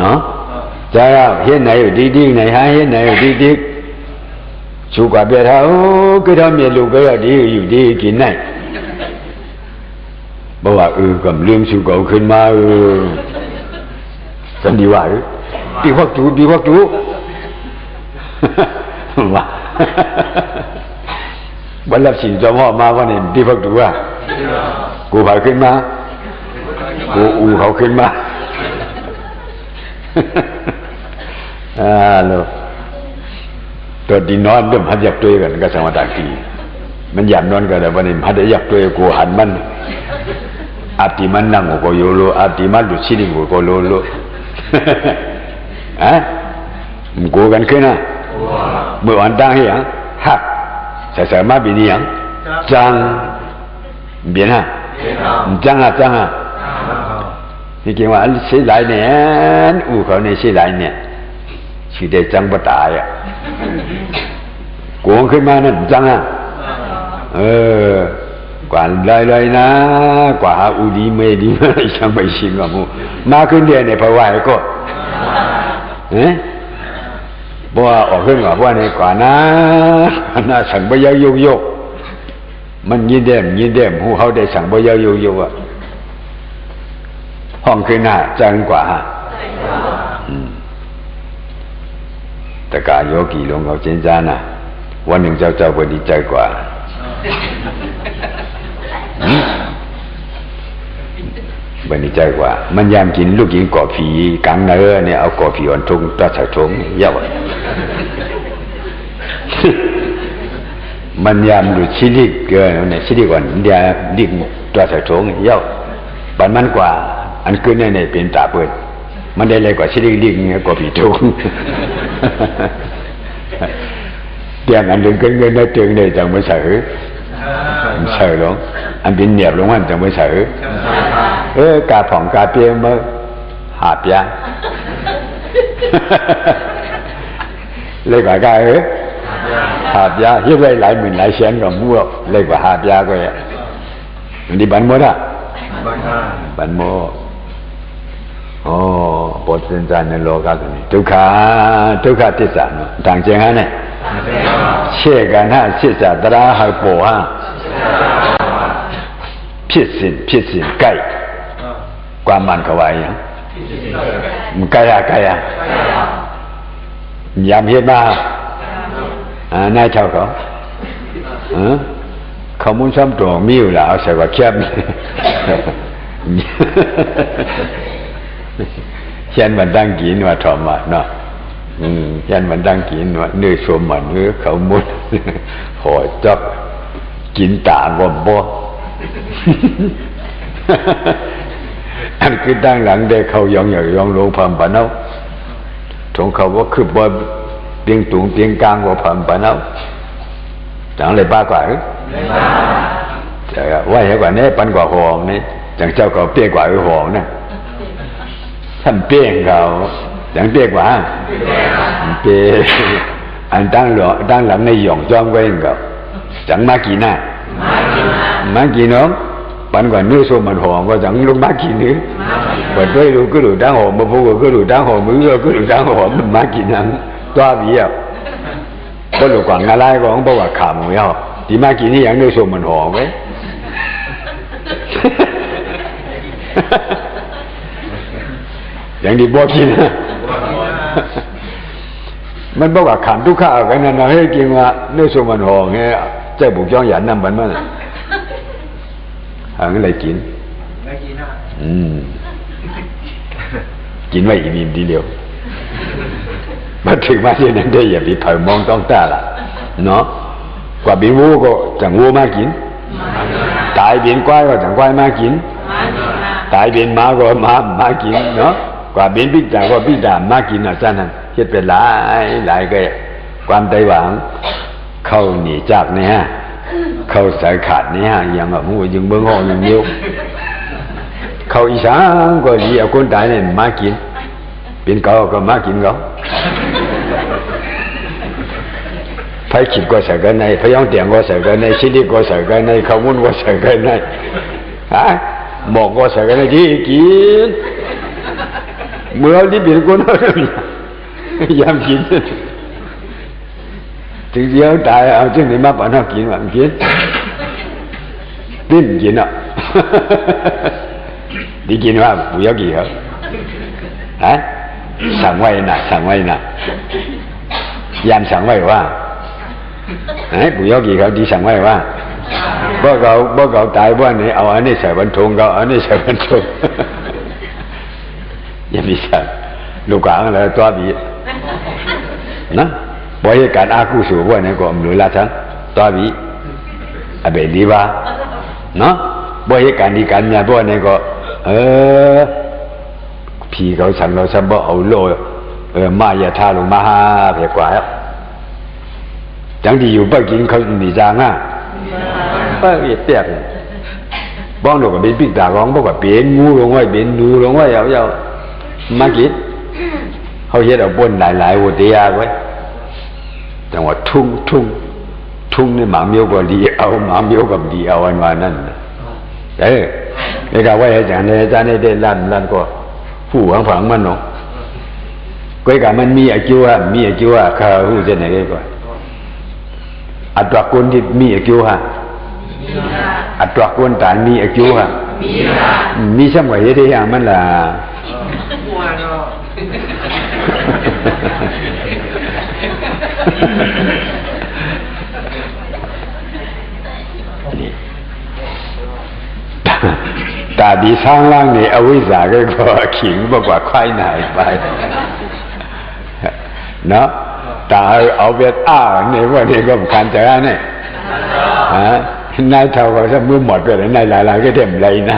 နော်ကြာတော့ဟင်းနေဒီဒီနေဟာဟင်းနေဒီဒီchú quả biết hao cái đó miền lục cái đi kín này bảo là cầm lương chú cậu khinh ma cần đi vào đi phát chú mà vẫn là chỉ cho họ ma con này đi phát chú à cô phải khinh ma cô họ khinh ma aloตัวดีนอนเริ่มหัดยักตัวกันก็สมาธิทีมันยามนอนกันแต่วันนี้หัดยักตัวกูหันมันอาติมันนั่งกูโยโลอาติมันลุชิลิกูโลโลฮะมึงกูกันขึ้นนะเมื่อวันตั้งให้ยังฮักใส่มาปีนี้ยังจังเบียนฮะจังอ่ะนี่เกี่ยวว่าเสียหลายเนี่ยเขาเนี่ยเสียหลายเนี่ยชื่อเด็กจังบ่ตายอ่ะกวงขึ้นมานั่นจังอ่ะกว่าเลยนะกว่าอุดีเมดีมายังไม่ชิงกับมูมาขึ้นเดียเนี่ยเพราะว่าก็เพราะว่าออกขึ้นกว่าเนี่ยกว่านะน่าสั่งไปเยอะโยกมันยินเด่มหูเขาได้สั่งไปเยอะโยกอ่ะห้องขึ้นหน้าจังกว่าแต่กาโยกีหลวงเขาเจนจานะวันหนึ่งเจ้าก็ดีใจกว่าบันดีใจกว่ามันยามกินลูกกินกอผีกังเนื้อเนี่ยเอากอผีอ่อนทุ่งตัดใส่ถุงเยอะมันยามดูชิลิกเกินเนี่ยชิลิกก่อนเดียดิกตัดใส่ถุงเยอะบันมันกว่าอันขึ้นเนี่ยเป็นตาเปิดมันได้เลยกว่าชิลิกดิกเนี่ยกอผีทุ่งเตียงอันหนึ่งขึ้นเงินได้เตียงได้จังไม่ใส่หรอกอันเป็นเหนียบลงมันจังไม่ใส่กาผ่องกาเปียมาหาบยาเลยกว่ากาหาบยายิ่งได้หลายหมื่นหลายแสนก็มั่วเลยกว่าหาบยาก็อย่างนี้บันโมนะบันโมโอ้ปวดเส้นใจในโลกาตัวนี้ทุกขาติสานะต่างเจงฮะเนี่ยเชื่อกันฮะเชื่อจะตราหายปวดฮะผิดสินใกล้ความมันเขาไว้ยังมันใกล้อะยามเห็นมานายเช่าเขามุ่งซ้ำตัวมิวแล้วเอาใส่ว่าแคบเช่นมันดังกินว่าทอมมาเนาะเช่นมันดังกินว่าเนื้อสวมมันเนื้อเขามุดห่อจับกินตาบ่อันคือดังหลังได้เขายองลงพัมปะเนาถงเขาว่าคือบ่เตียงตุงเตียงกลางว่าพัมปะเนาจังเลยบ้ากว่าแต่ว่าเห็นกว่านี้ปันกว่าหอมนี่จังเจ้าก็เปี้ยกว่าหอมนะท่านเปี้ยงเขาอย่างเปี้ยกว่าเปี้ยอันตั้งหลังในหย่องจ้องไว้เขาจังมากี่หน้ามากี่น้องปันกว่าเนื้อโซมันหอมก็จังลูกมากี่เนื้อปันด้วยลูกก็ดูดังหอมมาพูดก็ดูดังหอมมือก็ดูดังหอมมันมากี่นังตัวเบี้ยก็ลูกกว่างอะไรก็ของบอกว่าขำไม่เอาที่มากี่นี่อย่างเนื้อโซมันหอมไว้อย่างนี้บอกกินมันบอกว่าขำทุกข้าวกันนะให้กินว่าเนื้อโซมันหอมไงเจ้าบุกจ้องหยันนั่นมันอะไรกินกินไว้อีกนิดเดียวมาถึงมาที่นั่นได้อย่าไปเผามองต้องตาละเนาะกว่าบินวัวก็จังวัวมากินตายบินควายก็จังควายมากินตายบินม้าก็มากินเนาะกว่าบินพิจารก็พิจารมากินอาจารย์นั่นเฮ็ดเป็นหลายก็ความใจหวังเข้าหนีจากเนี่ยเขาสายขาดเนี่ยอย่างแบบมึงยังเบิ่งห้องอย่างเดียวเขาอีสานก็ดีเอาคนตายเนี่ยมากินเป็นเขาก็มากินเขาไฟขีดก็ใส่กันในพยองเตียงก็ใส่กันในชิลิก็ใส่กันในข้าวมุ้นก็ใส่กันในหมอกก็ใส่กันในที่กิน เมื่อที่เป็นคนเอายามกินถึงเดียวตายเอาจึงได้มาปานกินว่ากินดิ้นกินอ่ะดีกินว่า不要กินเหรอฮะสั่งไว้น่ะสั่งไว้น่ะยามสั่งไว้ว่า不要กินเขาดีสั่งไว้ว่าบ่เก่าตายบ่นี่เอาอันนี้ใส่บรรทุงก็อันนี้ใส่บรรทุงยังมีสัตว์ลูกกลางแล้วตัวบีนะบ่เหตุการณ์อากุศลบ่นี่ก็มรู้ละทั้งตัวบีอเบดีว่าเนาะบ่เหตุการณ์ดีกันเนี่ยบ่นี่ก็ผีเขาสั่งเราซะบ่เอาโลมายาทาลงมาหาเพียกว่าแล้วจังที่อยู่บ่กินเขามีจางอ่ะบ่เปียกบ้องก็เป็นปิกตาของบ่ก็เป็นงูลงไว้เป็นหนูลงไว้เอามากินเขาเฮ็ดเอาป่นหลายๆโหเตียไว้จังว่าทุ่งนี่หมาเมียวก็ดีเอาหมาเมียวก็ดีเอาอันว่านั่นนี่ก็ไว้อาจารย์ได้ลั่นก็ผู้ฝังมันเนาะก็ก็มันมีอายุอ่ะเขาฮู้จังได๋ก็อัตราคนที่มีอายุฮะอัตราคนตายมีอายุฮะมีสมัยได้อย่างมันล่ะตาดีสร้างล่างนี่อวิชชาก็ขิงมากกว่าควายไหนไปเนาะตาเอาเวทเนี่ยว่านี่ก็คันจะเนี่ยนายเท่ากับมือหมดไปเลยนายหลายๆก็เต็มเลยนะ